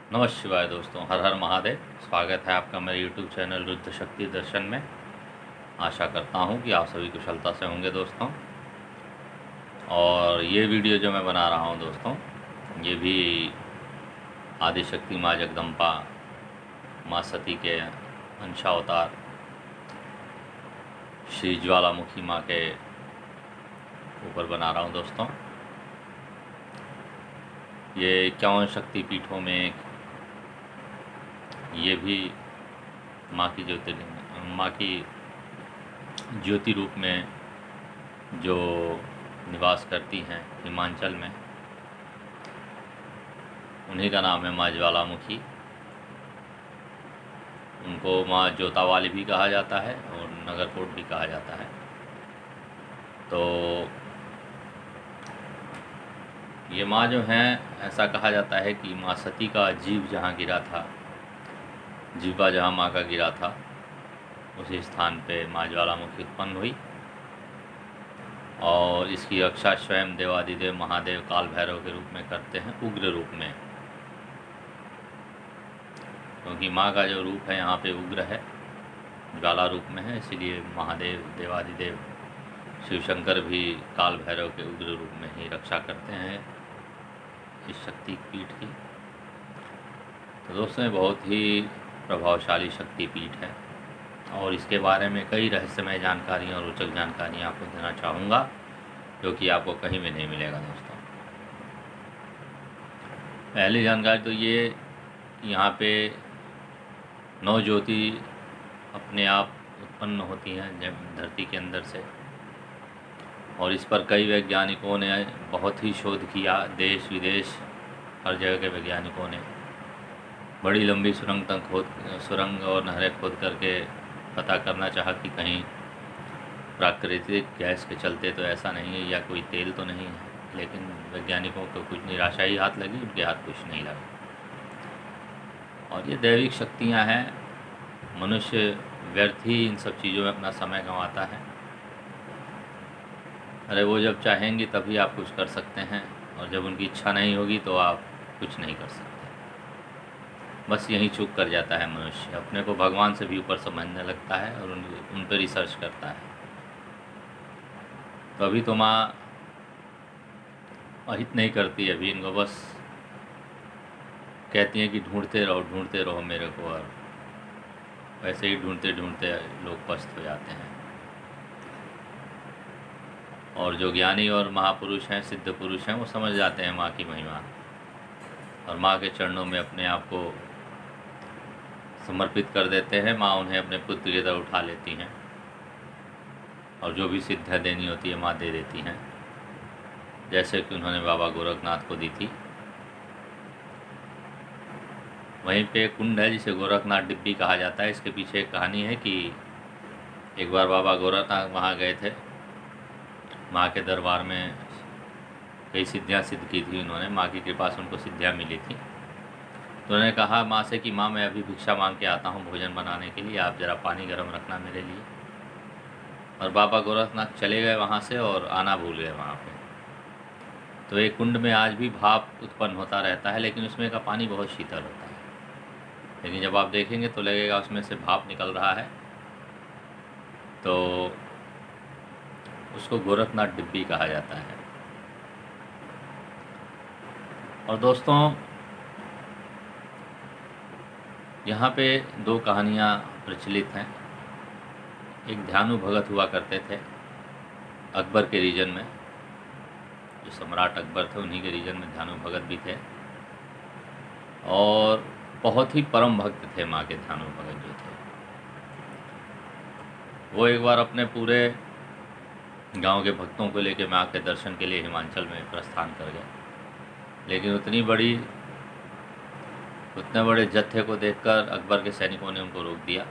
नमः शिवाय दोस्तों, हर हर महादेव। स्वागत है आपका मेरे YouTube चैनल रुद्र शक्ति दर्शन में। आशा करता हूँ कि आप सभी कुशलता से होंगे दोस्तों। और ये वीडियो जो मैं बना रहा हूँ दोस्तों, ये भी आदिशक्ति माँ जगदम्बा माँ सती के अंशावतार श्री ज्वालामुखी माँ के ऊपर बना रहा हूँ दोस्तों। ये 51 शक्तिपीठों में ये भी माँ की ज्योति रूप में जो निवास करती हैं हिमाचल में, उन्हीं का नाम है माँ ज्वालामुखी। उनको माँ जोतावाली भी कहा जाता है और नगरकोट भी कहा जाता है। तो ये माँ जो हैं, ऐसा कहा जाता है कि माँ सती का जीव जहाँ गिरा था, जीवा जहाँ माँ का गिरा था, उसी स्थान पे माँ ज्वालामुखी उत्पन्न हुई। और इसकी रक्षा स्वयं देवादिदेव महादेव काल भैरव के रूप में करते हैं, उग्र रूप में। क्योंकि माँ का जो रूप है यहाँ पे उग्र है, ज्वाला रूप में है, इसीलिए महादेव देवादिदेव शिव शंकर भी काल भैरव के उग्र रूप में ही रक्षा करते हैं इस शक्तिपीठ की। तो दोस्तों, बहुत ही प्रभावशाली शक्तिपीठ है और इसके बारे में कई रहस्यमय जानकारियाँ और रोचक जानकारियाँ आपको देना चाहूँगा, जो कि आपको कहीं भी नहीं मिलेगा दोस्तों। पहली जानकारी तो ये कि यहाँ पे 9 ज्योति अपने आप उत्पन्न होती हैं धरती के अंदर से, और इस पर कई वैज्ञानिकों ने बहुत ही शोध किया। देश विदेश हर जगह के वैज्ञानिकों ने बड़ी लंबी सुरंग और नहरें खोद करके पता करना चाहा कि कहीं प्राकृतिक गैस के चलते तो ऐसा नहीं है या कोई तेल तो नहीं है। लेकिन वैज्ञानिकों को कुछ निराशा ही हाथ लगी, उनके हाथ कुछ नहीं लगा। और ये दैविक शक्तियाँ हैं। मनुष्य व्यर्थ ही इन सब चीज़ों में अपना समय गंवाता है। अरे वो जब चाहेंगी तभी आप कुछ कर सकते हैं, और जब उनकी इच्छा नहीं होगी तो आप कुछ नहीं कर सकते। बस यहीं चूक कर जाता है मनुष्य, अपने को भगवान से भी ऊपर समझने लगता है और उन पर रिसर्च करता है। तो अभी तो माँ अहित नहीं करती, अभी इनको बस कहती हैं कि ढूंढते रहो मेरे को, और वैसे ही ढूंढते ढूंढते लोग पस्त हो जाते हैं। और जो ज्ञानी और महापुरुष हैं, सिद्ध पुरुष हैं, वो समझ जाते हैं माँ की महिमा और माँ के चरणों में अपने आप को समर्पित कर देते हैं। माँ उन्हें अपने पुत्र की तरह उठा लेती हैं और जो भी सिद्धियाँ देनी होती है माँ दे देती हैं, जैसे कि उन्होंने बाबा गोरखनाथ को दी थी। वहीं पे कुंड है जिसे गोरखनाथ डिब्बी कहा जाता है। इसके पीछे एक कहानी है कि एक बार बाबा गोरखनाथ वहाँ गए थे, माँ के दरबार में कई सिद्धियाँ सिद्ध की थी उन्होंने, माँ की कृपा से उनको सिद्धियाँ मिली थी। तो उन्होंने कहा माँ से कि माँ, मैं अभी भिक्षा मांग के आता हूँ भोजन बनाने के लिए, आप ज़रा पानी गर्म रखना मेरे लिए। और बाबा गोरखनाथ चले गए वहाँ से और आना भूल गए वहाँ पे। तो एक कुंड में आज भी भाप उत्पन्न होता रहता है, लेकिन उसमें का पानी बहुत शीतल होता है। लेकिन जब आप देखेंगे तो लगेगा उसमें से भाप निकल रहा है। तो उसको गोरखनाथ डिब्बी कहा जाता है। और दोस्तों, यहाँ पे 2 कहानियाँ प्रचलित हैं। एक ध्यानु भगत हुआ करते थे अकबर के रीजन में, जो सम्राट अकबर थे उन्हीं के रीजन में ध्यानु भगत भी थे, और बहुत ही परम भक्त थे माँ के ध्यानु भगत जो थे। वो एक बार अपने पूरे गांव के भक्तों को लेकर माँ के दर्शन के लिए हिमाचल में प्रस्थान कर गए। लेकिन उतने बड़े जत्थे को देखकर अकबर के सैनिकों ने उनको रोक दिया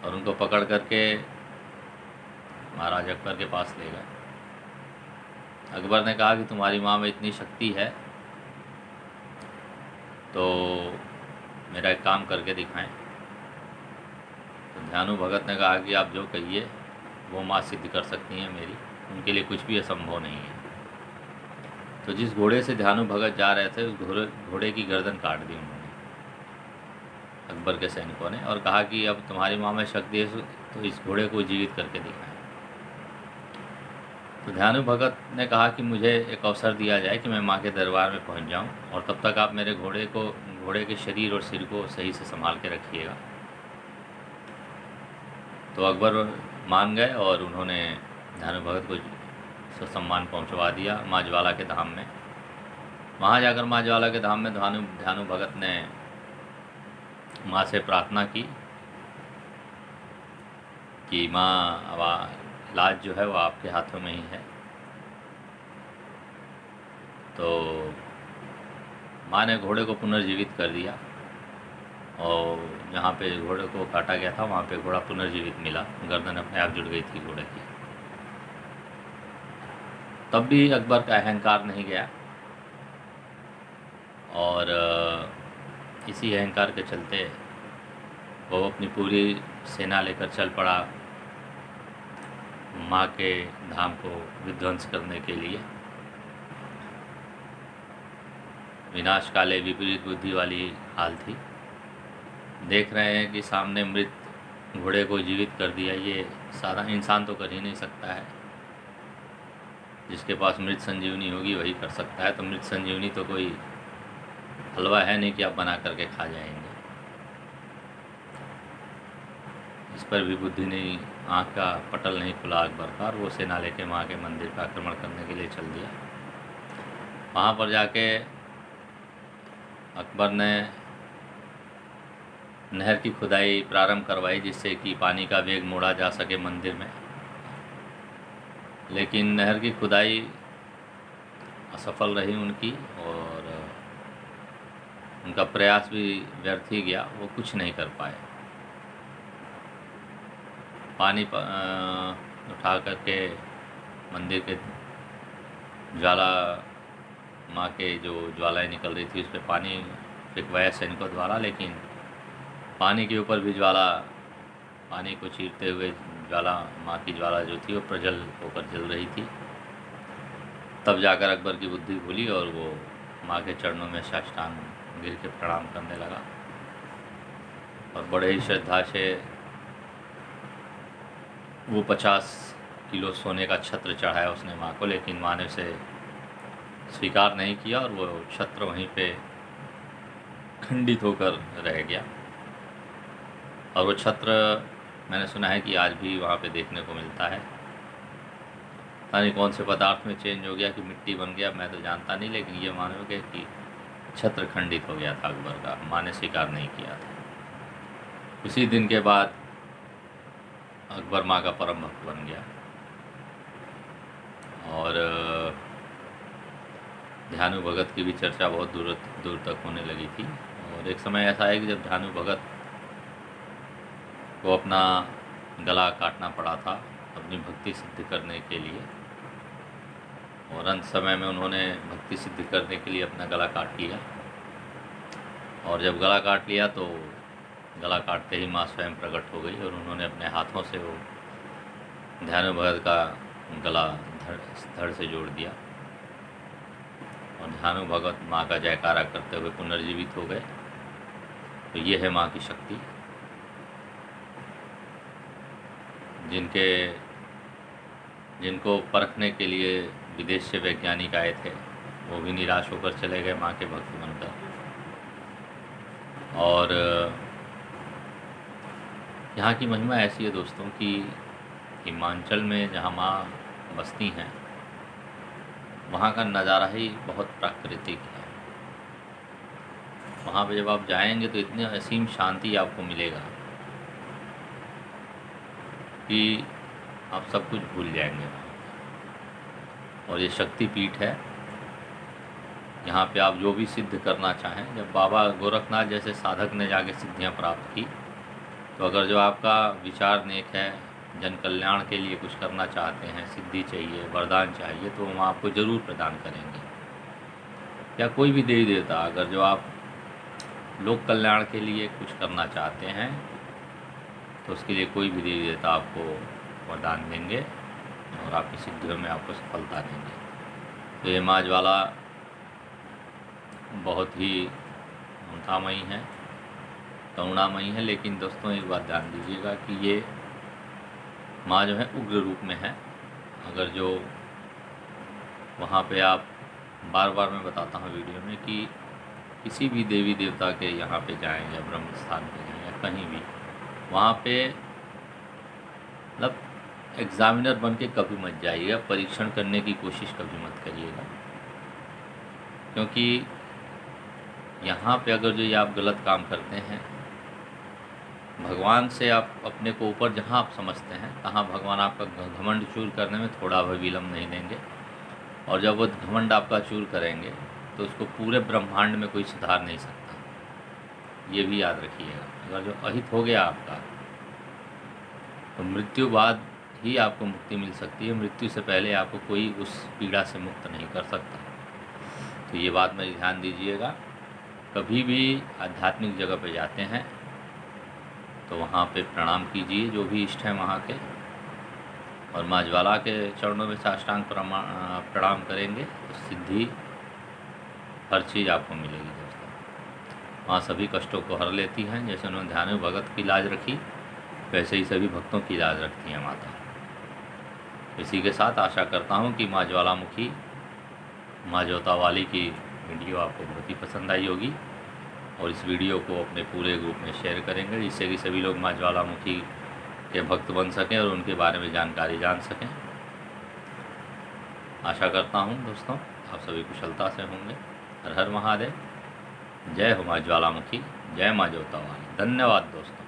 और उनको पकड़ करके महाराज अकबर के पास ले गए। अकबर ने कहा कि तुम्हारी माँ में इतनी शक्ति है तो मेरा एक काम करके दिखाएं। तो ध्यानु भगत ने कहा कि आप जो कहिए वो माँ सिद्ध कर सकती हैं मेरी, उनके लिए कुछ भी असंभव नहीं है। तो जिस घोड़े से ध्यानु भगत जा रहे थे उस घोड़े की गर्दन काट दी उन्होंने, अकबर के सैनिकों ने, और कहा कि अब तुम्हारी माँ में शक्ति है तो इस घोड़े को जीवित करके दिखाएं। तो ध्यानु भगत ने कहा कि मुझे एक अवसर दिया जाए कि मैं माँ के दरबार में पहुँच जाऊँ, और तब तक आप मेरे घोड़े के शरीर और सिर को सही से संभाल के रखिएगा। तो अकबर मान गए और उन्होंने ध्यानु भगत को सम्मान पहुंचवा दिया माँ ज्वाला के धाम में। वहाँ जाकर माँ ज्वाला के धाम में ध्यानु भगत ने माँ से प्रार्थना की कि माँ, अब इलाज जो है वो आपके हाथों में ही है। तो माँ ने घोड़े को पुनर्जीवित कर दिया, और जहाँ पे घोड़े को काटा गया था वहाँ पे घोड़ा पुनर्जीवित मिला, गर्दन अपने आप जुड़ गई थी घोड़े की। तब भी अकबर का अहंकार नहीं गया, और इसी अहंकार के चलते वो अपनी पूरी सेना लेकर चल पड़ा माँ के धाम को विध्वंस करने के लिए। विनाश काले विपरीत बुद्धि वाली हाल थी। देख रहे हैं कि सामने मृत घोड़े को जीवित कर दिया, ये साधा इंसान तो कर ही नहीं सकता है। जिसके पास मृत संजीवनी होगी वही कर सकता है। तो मृत संजीवनी तो कोई हलवा है नहीं कि आप बना करके खा जाएंगे। इस पर भी बुद्धि नहीं, आँख का पटल नहीं खुला अकबर का, और वो सेना लेके माँ के मंदिर पर आक्रमण करने के लिए चल दिया। वहाँ पर जाके अकबर ने नहर की खुदाई प्रारंभ करवाई, जिससे कि पानी का वेग मोड़ा जा सके मंदिर में। लेकिन नहर की खुदाई असफल रही उनकी, और उनका प्रयास भी व्यर्थ ही गया, वो कुछ नहीं कर पाए। पानी उठा करके मंदिर के ज्वाला, माँ के जो ज्वालाएँ निकल रही थी उस पर पानी फेंकवाया सैनिकों द्वारा, लेकिन पानी के ऊपर भी ज्वाला, पानी को चीरते हुए ज्वाला, माँ की ज्वाला जो थी वो प्रज्वल होकर जल रही थी। तब जाकर अकबर की बुद्धि खुली और वो माँ के चरणों में साष्टांग गिर के प्रणाम करने लगा, और बड़े ही श्रद्धा से वो 50 किलो सोने का छत्र चढ़ाया उसने माँ को। लेकिन माँ ने उसे स्वीकार नहीं किया, और वो छत्र वहीं पे खंडित होकर रह गया। और वो छत्र मैंने सुना है कि आज भी वहाँ पे देखने को मिलता है। पता नहीं कौन से पदार्थ में चेंज हो गया कि मिट्टी बन गया, मैं तो जानता नहीं, लेकिन ये मानोगे कि छत्र खंडित हो गया था अकबर का, माँ ने स्वीकार नहीं किया था। उसी दिन के बाद अकबर माँ का परम भक्त बन गया, और ध्यानु भगत की भी चर्चा बहुत दूर तक होने लगी थी। और एक समय ऐसा है कि जब ध्यानु भगत को अपना गला काटना पड़ा था अपनी भक्ति सिद्ध करने के लिए, और अंत समय में उन्होंने भक्ति सिद्ध करने के लिए अपना गला काट लिया। और जब गला काट लिया तो गला काटते ही माँ स्वयं प्रकट हो गई, और उन्होंने अपने हाथों से वो ध्यानु भगत का गला धड़ से जोड़ दिया, और ध्यानु भगत माँ का जयकारा करते हुए पुनर्जीवित हो गए। तो ये है माँ की शक्ति। जिनको परखने के लिए विदेश से वैज्ञानिक आए थे वो भी निराश होकर चले गए माँ के भक्त बनकर। और यहाँ की महिमा ऐसी है दोस्तों कि हिमाचल में जहाँ माँ बसती हैं वहाँ का नज़ारा ही बहुत प्राकृतिक है। वहाँ पे जब आप जाएंगे तो इतनी असीम शांति आपको मिलेगा कि आप सब कुछ भूल जाएंगे। और ये शक्तिपीठ है, यहाँ पे आप जो भी सिद्ध करना चाहें, जब बाबा गोरखनाथ जैसे साधक ने जाके सिद्धियाँ प्राप्त की, तो अगर जो आपका विचार नेक है, जन कल्याण के लिए कुछ करना चाहते हैं, सिद्धि चाहिए, वरदान चाहिए, तो हम आपको ज़रूर प्रदान करेंगे। या कोई भी देवी देवता, अगर जो आप लोक कल्याण के लिए कुछ करना चाहते हैं तो उसके लिए कोई भी देवी देवता आपको वरदान देंगे और आपकी सिद्धियों में आपको सफलता देंगे। तो ये माँ ज्वाला बहुत ही ममतामयी हैं, करुणामयी है। लेकिन दोस्तों एक बात ध्यान दीजिएगा कि ये माँ जो है उग्र रूप में है। अगर जो वहाँ पे आप बार बार मैं बताता हूँ वीडियो में कि किसी भी देवी देवता के यहाँ पे जाएं या ब्रह्म स्थान पे जाएं या कहीं भी, वहाँ पे मतलब एग्ज़ामिनर बन के कभी मत जाइएगा, परीक्षण करने की कोशिश कभी मत करिएगा। क्योंकि यहाँ पे अगर जो ये आप गलत काम करते हैं, भगवान से आप अपने को ऊपर जहाँ आप समझते हैं, तहाँ भगवान आपका घमंड चूर करने में थोड़ा भी विलम्ब नहीं देंगे। और जब वो घमंड आपका चूर करेंगे तो उसको पूरे ब्रह्मांड में कोई सुधार नहीं सकता। ये भी याद रखिएगा। अगर जो अहित हो गया आपका, तो मृत्यु बाद ही आपको मुक्ति मिल सकती है। मृत्यु से पहले आपको कोई उस पीड़ा से मुक्त नहीं कर सकता। तो ये बात मेरी ध्यान दीजिएगा। कभी भी आध्यात्मिक जगह पे जाते हैं तो वहाँ पे प्रणाम कीजिए, जो भी इष्ट हैं वहाँ के, और माँ ज्वाला के चरणों में साष्टांग प्रणाम करेंगे तो सिद्धि हर चीज़ आपको मिलेगी दोस्तों। माँ सभी कष्टों को हर लेती हैं। जैसे उन्होंने ध्यान भगत की लाज रखी, वैसे ही सभी भक्तों की लाज रखती हैं माता। इसी के साथ आशा करता हूँ कि माँ ज्वालामुखी, माँ जोता वाली की वीडियो आपको बहुत ही पसंद आई होगी, और इस वीडियो को अपने पूरे ग्रुप में शेयर करेंगे, जिससे कि सभी लोग माँ ज्वालामुखी के भक्त बन सकें और उनके बारे में जानकारी जान सकें। आशा करता हूँ दोस्तों आप सभी कुशलता से होंगे। हर हर महादेव। जय हो माँ ज्वालामुखी, जय माँ जोता वाली। धन्यवाद दोस्तों।